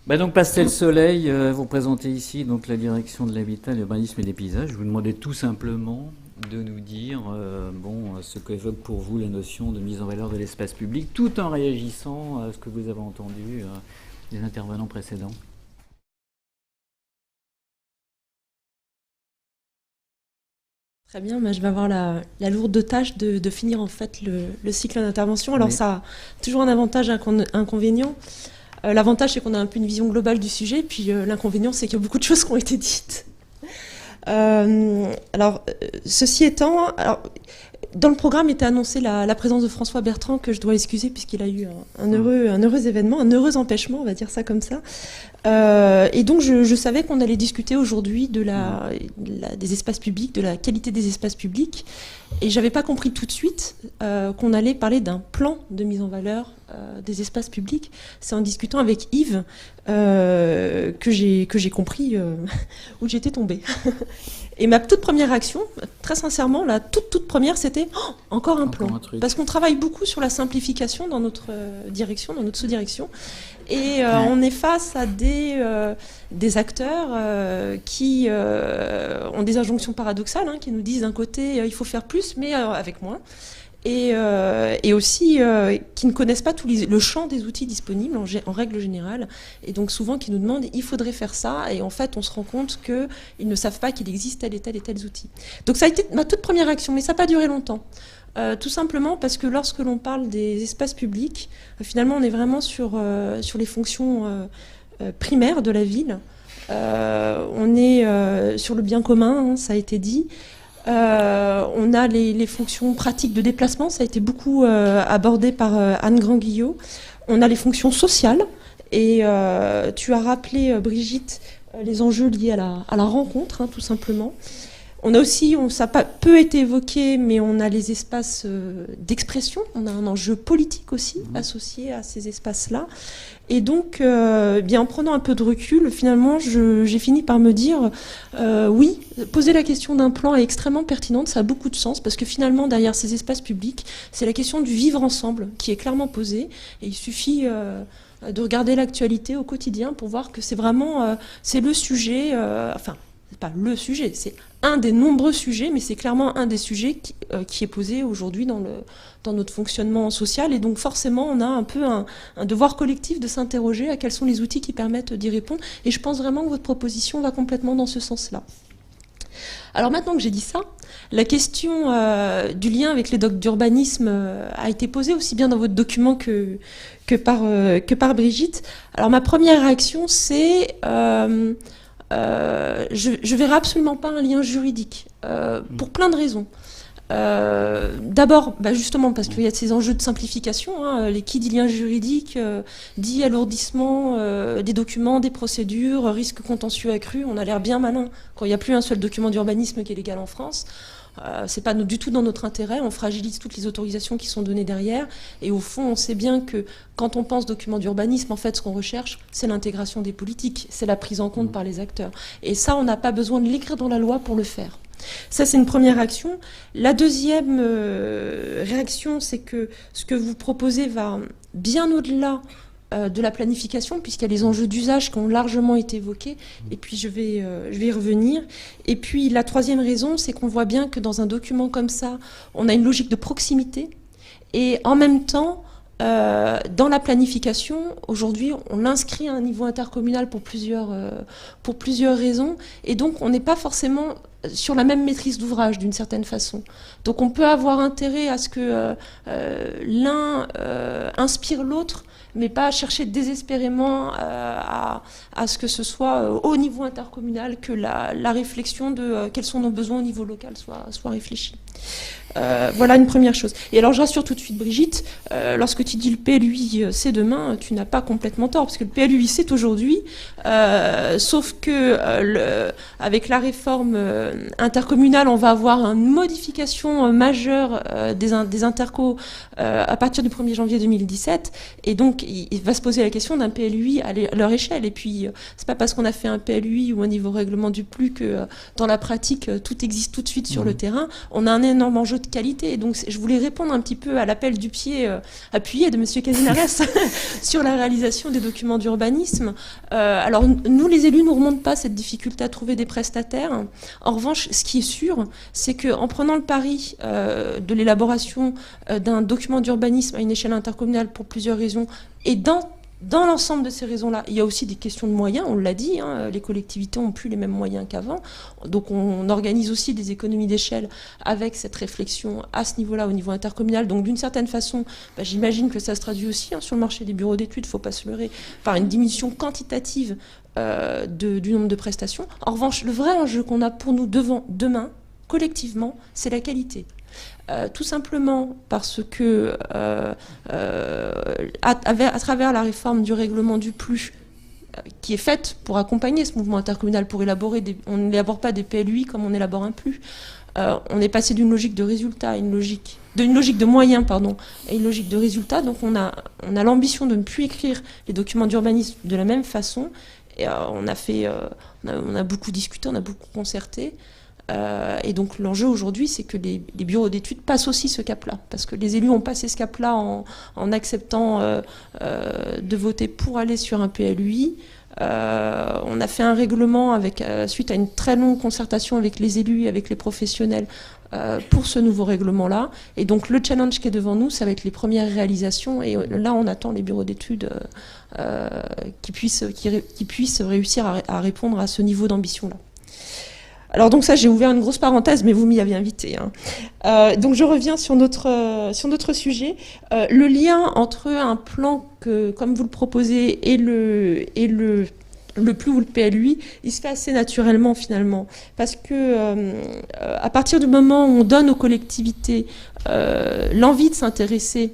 Bah donc Pastel Soleil, vous présentez ici donc la direction de l'habitat, l'urbanisme et des paysages. Je vous demandais tout simplement de nous dire ce qu'évoque pour vous la notion de mise en valeur de l'espace public, tout en réagissant à ce que vous avez entendu des intervenants précédents. Très bien, je vais avoir la lourde tâche de finir en fait le cycle d'intervention. Alors Oui. ça a toujours un avantage et un inconvénient. L'avantage c'est qu'on a un peu une vision globale du sujet, puis l'inconvénient c'est qu'il y a beaucoup de choses qui ont été dites. Ceci étant, dans le programme était annoncée la présence de François Bertrand, que je dois excuser puisqu'il a eu un heureux événement, un heureux empêchement, on va dire ça comme ça. Et donc je savais qu'on allait discuter aujourd'hui des espaces publics, de la qualité des espaces publics. Et j'avais pas compris tout de suite qu'on allait parler d'un plan de mise en valeur des espaces publics. C'est en discutant avec Yves que j'ai compris où j'étais tombée. Et ma toute première action, très sincèrement, la toute première, c'était encore un plan. Parce qu'on travaille beaucoup sur la simplification dans notre direction, dans notre sous-direction. Et on est face à des acteurs qui ont des injonctions paradoxales, qui nous disent d'un côté il faut faire plus, mais avec moins. Et aussi qui ne connaissent pas le champ des outils disponibles en règle générale, et donc souvent qui nous demandent il faudrait faire ça, et en fait on se rend compte qu'ils ne savent pas qu'il existe tel et tel et tel outil. Donc ça a été ma toute première action, mais ça n'a pas duré longtemps. Tout simplement parce que lorsque l'on parle des espaces publics, finalement on est vraiment sur les fonctions primaires de la ville. On est sur le bien commun, ça a été dit. On a les fonctions pratiques de déplacement, ça a été beaucoup abordé par Anne Grand-Guillot. On a les fonctions sociales, et tu as rappelé, Brigitte, les enjeux liés à la rencontre, tout simplement. On a aussi, ça n'a pas peu été évoqué, mais on a les espaces d'expression. On a un enjeu politique aussi associé à ces espaces-là. Et donc, en prenant un peu de recul, finalement, j'ai fini par me dire, oui, poser la question d'un plan est extrêmement pertinente, ça a beaucoup de sens, parce que finalement, derrière ces espaces publics, c'est la question du vivre ensemble qui est clairement posée. Et il suffit de regarder l'actualité au quotidien pour voir que c'est vraiment, c'est le sujet, c'est pas le sujet, c'est un des nombreux sujets, mais c'est clairement un des sujets qui est posé aujourd'hui dans notre fonctionnement social. Et donc forcément, on a un peu un devoir collectif de s'interroger à quels sont les outils qui permettent d'y répondre. Et je pense vraiment que votre proposition va complètement dans ce sens-là. Alors maintenant que j'ai dit ça, la question du lien avec les docs d'urbanisme a été posée aussi bien dans votre document que par Brigitte. Alors ma première réaction, c'est... je verrai absolument pas un lien juridique, pour plein de raisons. D'abord, justement, parce qu'il y a ces enjeux de simplification, qui dit lien juridique, dit alourdissement des documents, des procédures, risque contentieux accru. On a l'air bien malin quand il n'y a plus un seul document d'urbanisme qui est légal en France. C'est pas du tout dans notre intérêt, on fragilise toutes les autorisations qui sont données derrière, et au fond on sait bien que quand on pense document d'urbanisme, en fait ce qu'on recherche c'est l'intégration des politiques, c'est la prise en compte par les acteurs, et ça on n'a pas besoin de l'écrire dans la loi pour le faire. Ça c'est une première action. La deuxième réaction, c'est que ce que vous proposez va bien au-delà de la planification, puisqu'il y a les enjeux d'usage qui ont largement été évoqués, et puis je vais y revenir. Et puis la troisième raison, c'est qu'on voit bien que dans un document comme ça, on a une logique de proximité, et en même temps, dans la planification, aujourd'hui, on l'inscrit à un niveau intercommunal pour plusieurs raisons, et donc on n'est pas forcément sur la même maîtrise d'ouvrage d'une certaine façon. Donc on peut avoir intérêt à ce que l'un inspire l'autre, mais pas chercher désespérément à ce que ce soit au niveau intercommunal que la réflexion de quels sont nos besoins au niveau local soit réfléchie. Voilà une première chose. Et alors je rassure tout de suite Brigitte, lorsque tu dis le PLUI c'est demain, tu n'as pas complètement tort, parce que le PLUI c'est aujourd'hui, sauf que avec la réforme intercommunale, on va avoir une modification majeure des intercos à partir du 1er janvier 2017, et donc il va se poser la question d'un PLUI à leur échelle. Et puis, c'est pas parce qu'on a fait un PLUI ou un niveau règlement du plus que dans la pratique, tout existe tout de suite sur le terrain. On a un énorme enjeu de qualité. Et donc, je voulais répondre un petit peu à l'appel du pied appuyé de Monsieur Casinares sur la réalisation des documents d'urbanisme. Alors, nous, les élus, ne remontent pas cette difficulté à trouver des prestataires. En revanche, ce qui est sûr, c'est qu'en prenant le pari de l'élaboration d'un document d'urbanisme à une échelle intercommunale pour plusieurs raisons, et dans l'ensemble de ces raisons-là, il y a aussi des questions de moyens, on l'a dit, les collectivités n'ont plus les mêmes moyens qu'avant, donc on organise aussi des économies d'échelle avec cette réflexion à ce niveau-là, au niveau intercommunal. Donc d'une certaine façon, j'imagine que ça se traduit aussi sur le marché des bureaux d'études, il ne faut pas se leurrer, par une diminution quantitative du nombre de prestations. En revanche, le vrai enjeu qu'on a pour nous demain, collectivement, c'est la qualité. Tout simplement parce que à travers la réforme du règlement du plus qui est faite pour accompagner ce mouvement intercommunal, pour élaborer on n'élabore pas des PLUI comme on élabore un plus. On est passé d'une logique de résultat à une logique de moyens, à une logique de résultat. Donc on a l'ambition de ne plus écrire les documents d'urbanisme de la même façon. Et on a beaucoup discuté, on a beaucoup concerté. Et donc l'enjeu aujourd'hui, c'est que les bureaux d'études passent aussi ce cap-là, parce que les élus ont passé ce cap-là en acceptant de voter pour aller sur un PLUI. On a fait un règlement suite à une très longue concertation avec les élus et avec les professionnels pour ce nouveau règlement-là. Et donc le challenge qui est devant nous, ça va être les premières réalisations. Et là, on attend les bureaux d'études qui puissent réussir à répondre à ce niveau d'ambition-là. Alors donc ça, j'ai ouvert une grosse parenthèse, mais vous m'y avez invité. Donc je reviens sur notre sujet. Le lien entre un plan que, comme vous le proposez, et le plus ou le PLUI, il se fait assez naturellement finalement. Parce que à partir du moment où on donne aux collectivités l'envie de s'intéresser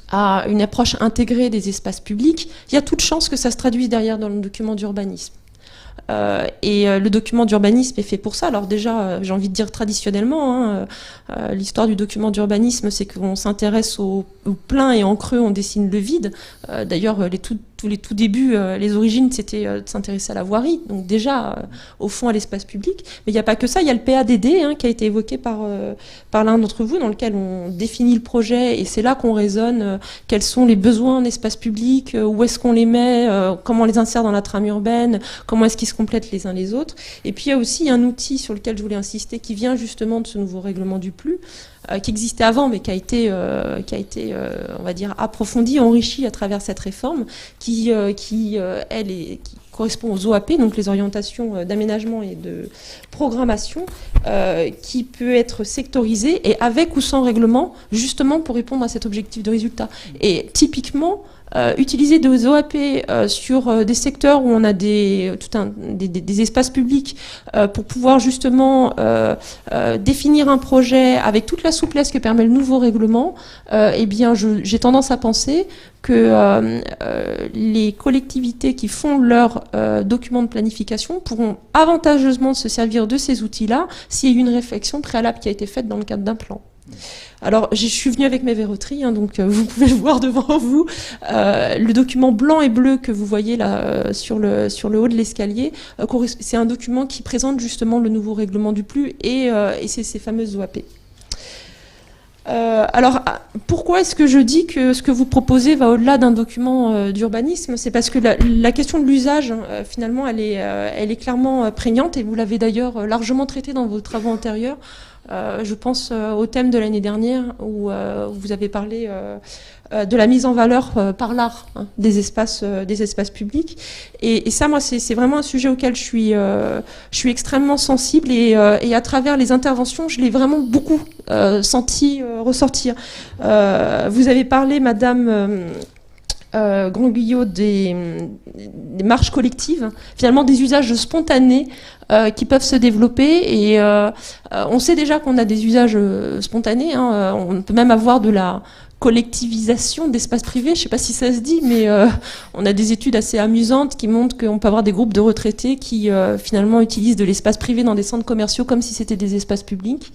à une approche intégrée des espaces publics, il y a toute chance que ça se traduise derrière dans le document d'urbanisme. Et le document d'urbanisme est fait pour ça. Alors déjà, j'ai envie de dire traditionnellement, l'histoire du document d'urbanisme, c'est qu'on s'intéresse au plein et en creux, on dessine le vide. D'ailleurs, les tout débuts, les origines, c'était de s'intéresser à la voirie. Donc déjà, au fond, à l'espace public. Mais il n'y a pas que ça. Il y a le PADD qui a été évoqué par l'un d'entre vous, dans lequel on définit le projet. Et c'est là qu'on raisonne quels sont les besoins en espace public, où est-ce qu'on les met, comment on les insère dans la trame urbaine, comment est-ce qu'ils se complètent les uns les autres. Et puis il y a aussi un outil sur lequel je voulais insister qui vient justement de ce nouveau règlement du plus, qui existait avant mais qui a été on va dire approfondi, enrichi à travers cette réforme qui correspond aux OAP, donc les orientations d'aménagement et de programmation, qui peut être sectorisé et avec ou sans règlement, justement pour répondre à cet objectif de résultat. Et typiquement, utiliser des OAP sur des secteurs où on a des espaces publics pour pouvoir justement définir un projet avec toute la souplesse que permet le nouveau règlement, eh bien, j'ai tendance à penser que les collectivités qui font leurs documents de planification pourront avantageusement se servir de ces outils-là s'il y a eu une réflexion préalable qui a été faite dans le cadre d'un plan. Alors, je suis venue avec mes verroteries, donc vous pouvez le voir devant vous. Le document blanc et bleu que vous voyez là sur le haut de l'escalier, c'est un document qui présente justement le nouveau règlement du plus et c'est ces fameuses OAP. Alors, pourquoi est-ce que je dis que ce que vous proposez va au-delà d'un document d'urbanisme? C'est parce que la question de l'usage, finalement, elle est clairement prégnante et vous l'avez d'ailleurs largement traitée dans vos travaux antérieurs. Je pense au thème de l'année dernière où vous avez parlé de la mise en valeur par l'art des espaces publics. Et ça, moi, c'est vraiment un sujet auquel je suis extrêmement sensible et à travers les interventions, je l'ai vraiment beaucoup senti ressortir. Vous avez parlé, Madame Grand-Guillot, des marches collectives, finalement des usages spontanés qui peuvent se développer et on sait déjà qu'on a des usages spontanés, on peut même avoir de la collectivisation d'espaces privés, je ne sais pas si ça se dit, mais on a des études assez amusantes qui montrent qu'on peut avoir des groupes de retraités qui finalement utilisent de l'espace privé dans des centres commerciaux comme si c'était des espaces publics.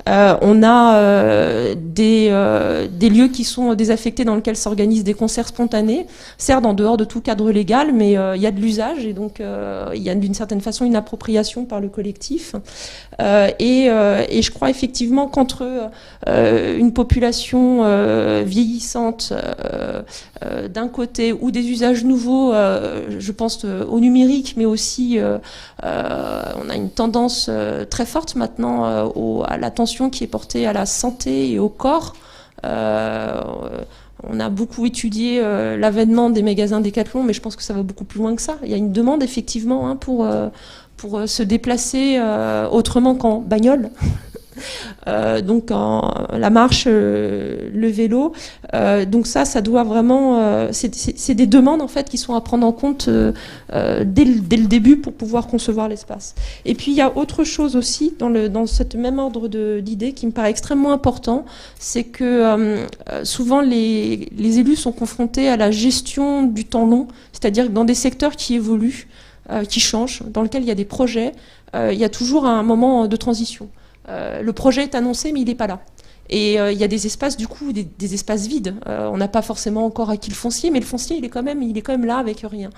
On a des lieux qui sont désaffectés dans lesquels s'organisent des concerts spontanés, certes en dehors de tout cadre légal, mais il y a de l'usage et donc il y a d'une certaine façon une appropriation par le collectif. Et je crois effectivement qu'entre une population vieillissante d'un côté ou des usages nouveaux, je pense au numérique, mais aussi on a une tendance très forte maintenant à l'attention qui est portée à la santé et au corps. On a beaucoup étudié l'avènement des magasins Decathlon, mais je pense que ça va beaucoup plus loin que ça. Il y a une demande effectivement pour se déplacer autrement qu'en bagnole. Donc la marche, le vélo, donc ça doit vraiment, c'est des demandes en fait qui sont à prendre en compte dès le début pour pouvoir concevoir l'espace. Et puis il y a autre chose aussi dans ce même ordre d'idées qui me paraît extrêmement important, c'est que souvent les élus sont confrontés à la gestion du temps long, c'est-à-dire que dans des secteurs qui évoluent, qui changent, dans lesquels il y a des projets, il y a toujours un moment de transition. Le projet est annoncé, mais il n'est pas là. Et il y a des espaces, du coup, des espaces vides. On n'a pas forcément encore acquis le foncier, mais le foncier, il est quand même là avec rien.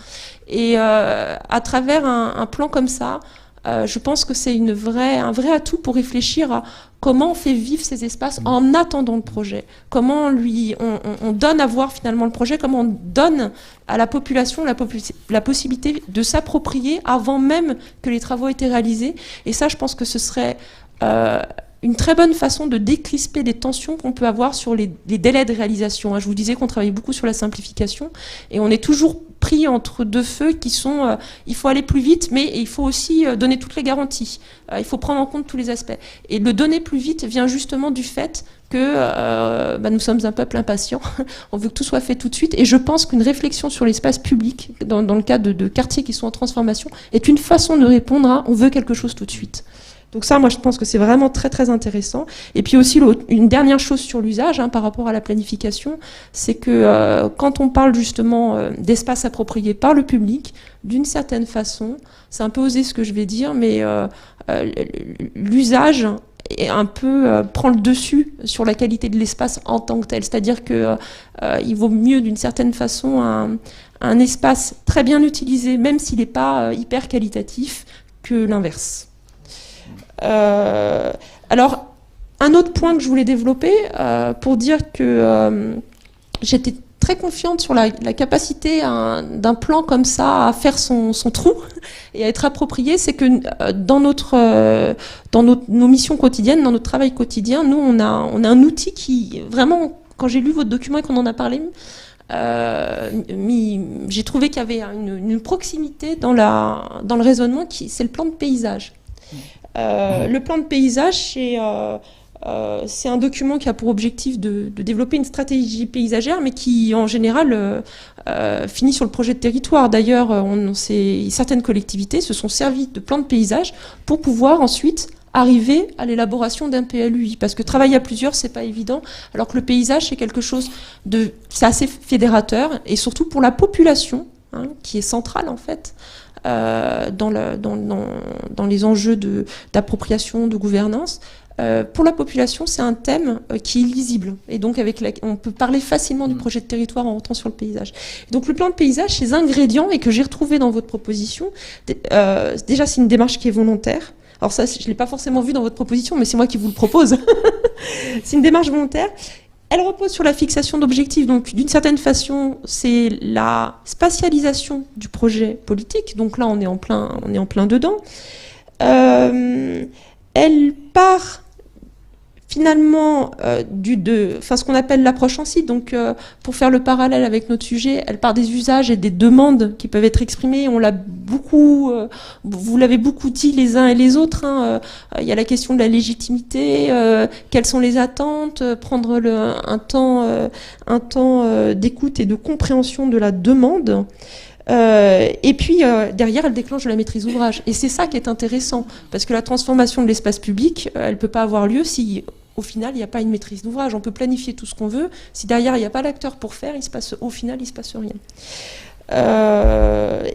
Et à travers un plan comme ça, je pense que c'est un vrai atout pour réfléchir à comment on fait vivre ces espaces en attendant le projet. Comment on donne à voir finalement le projet, comment on donne à la population la possibilité de s'approprier avant même que les travaux aient été réalisés. Et ça, je pense que ce serait une très bonne façon de décrisper des tensions qu'on peut avoir sur les délais de réalisation. Je vous disais qu'on travaille beaucoup sur la simplification et on est toujours pris entre deux feux qui sont il faut aller plus vite, mais il faut aussi donner toutes les garanties. Il faut prendre en compte tous les aspects. Et le donner plus vite vient justement du fait que nous sommes un peuple impatient. On veut que tout soit fait tout de suite. Et je pense qu'une réflexion sur l'espace public, dans le cas de quartiers qui sont en transformation, est une façon de répondre à on veut quelque chose tout de suite. Donc ça, moi, je pense que c'est vraiment très, très intéressant. Et puis aussi, une dernière chose sur l'usage, par rapport à la planification, c'est que quand on parle justement d'espace approprié par le public, d'une certaine façon, c'est un peu osé ce que je vais dire, mais l'usage est un peu prend le dessus sur la qualité de l'espace en tant que tel. C'est-à-dire que il vaut mieux, d'une certaine façon, un espace très bien utilisé, même s'il n'est pas hyper qualitatif, que l'inverse. Alors, un autre point que je voulais développer pour dire que j'étais très confiante sur la capacité d'un plan comme ça à faire son trou et à être approprié, c'est que dans nos missions quotidiennes, dans notre travail quotidien, nous, on a un outil qui, vraiment, quand j'ai lu votre document et qu'on en a parlé, j'ai trouvé qu'il y avait une proximité dans le raisonnement, c'est le plan de paysage. Le plan de paysage, c'est un document qui a pour objectif de développer une stratégie paysagère, mais qui, en général, finit sur le projet de territoire. D'ailleurs, certaines collectivités se sont servies de plans de paysage pour pouvoir ensuite arriver à l'élaboration d'un PLUI. Parce que travailler à plusieurs, c'est pas évident, alors que le paysage, c'est quelque chose c'est assez fédérateur, et surtout pour la population, qui est centrale, en fait, dans les enjeux d'appropriation, de gouvernance. Pour la population, c'est un thème qui est lisible. Et donc, on peut parler facilement du projet de territoire en rentrant sur le paysage. Et donc, le plan de paysage, ces ingrédients, et que j'ai retrouvé dans votre proposition, déjà, c'est une démarche qui est volontaire. Alors ça, je ne l'ai pas forcément vu dans votre proposition, mais c'est moi qui vous le propose. C'est une démarche volontaire. Elle repose sur la fixation d'objectifs. Donc, d'une certaine façon, c'est la spatialisation du projet politique. Donc là, on est en plein dedans. Elle part finalement ce qu'on appelle l'approche en site. Donc, pour faire le parallèle avec notre sujet, elle part des usages et des demandes qui peuvent être exprimées. On l'a vous l'avez beaucoup dit les uns et les autres. Il y a la question de la légitimité, quelles sont les attentes, prendre un temps d'écoute et de compréhension de la demande. Et puis derrière, elle déclenche de la maîtrise d'ouvrage. Et c'est ça qui est intéressant, parce que la transformation de l'espace public, elle ne peut pas avoir lieu si, au final, il n'y a pas une maîtrise d'ouvrage. On peut planifier tout ce qu'on veut. Si derrière, il n'y a pas d'acteur pour faire, au final, il ne se passe rien.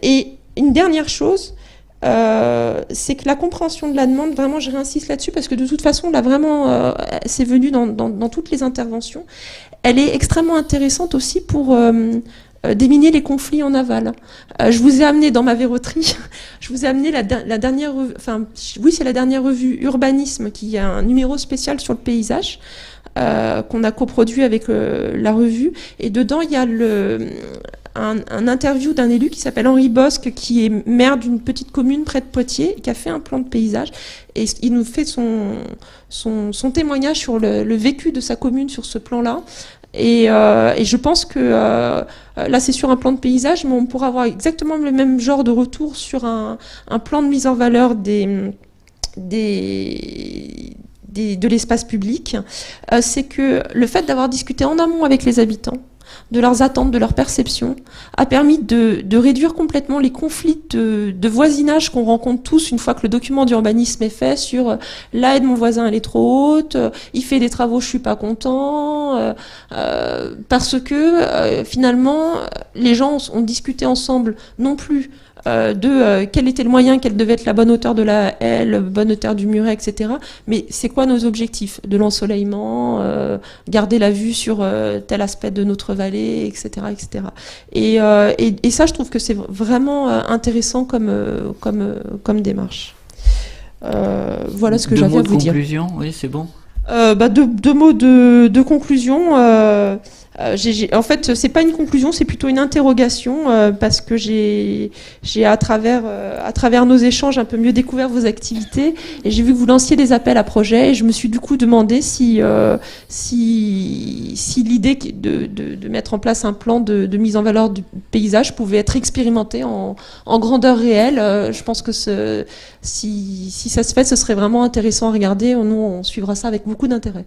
Et une dernière chose, c'est que la compréhension de la demande, vraiment je réinsiste là-dessus parce que de toute façon, là vraiment, c'est venu dans toutes les interventions, elle est extrêmement intéressante aussi pour déminer les conflits en aval. Je vous ai amené dans ma verroterie, je vous ai amené la dernière revue, enfin oui c'est la dernière revue Urbanisme qui a un numéro spécial sur le paysage qu'on a coproduit avec la revue, et dedans il y a un interview d'un élu qui s'appelle Henri Bosque, qui est maire d'une petite commune près de Poitiers, qui a fait un plan de paysage, et il nous fait son témoignage sur le vécu de sa commune sur ce plan-là. Et je pense que là c'est sur un plan de paysage, mais on pourra avoir exactement le même genre de retour sur un plan de mise en valeur de l'espace public. C'est que le fait d'avoir discuté en amont avec les habitants, de leurs attentes, de leurs perceptions, a permis de réduire complètement les conflits de voisinage qu'on rencontre tous une fois que le document d'urbanisme est fait sur la haie de mon voisin elle est trop haute, il fait des travaux, je suis pas content, parce que finalement les gens ont discuté ensemble non plus quel était le moyen, quelle devait être la bonne hauteur de la haie, la bonne hauteur du muret, etc. Mais c'est quoi nos objectifs? De l'ensoleillement, garder la vue sur tel aspect de notre vallée, etc. etc. Et ça, je trouve que c'est vraiment intéressant comme démarche. Voilà ce que j'avais à vous dire. 2 mots de conclusion, oui, c'est bon. 2 mots de conclusion. En fait, c'est pas une conclusion, c'est plutôt une interrogation parce que j'ai à travers nos échanges un peu mieux découvert vos activités, et j'ai vu que vous lanciez des appels à projets, et je me suis du coup demandé si l'idée de mettre en place un plan de mise en valeur du paysage pouvait être expérimentée en grandeur réelle. Je pense que si ça se fait, ce serait vraiment intéressant à regarder. Nous, on suivra ça avec beaucoup d'intérêt.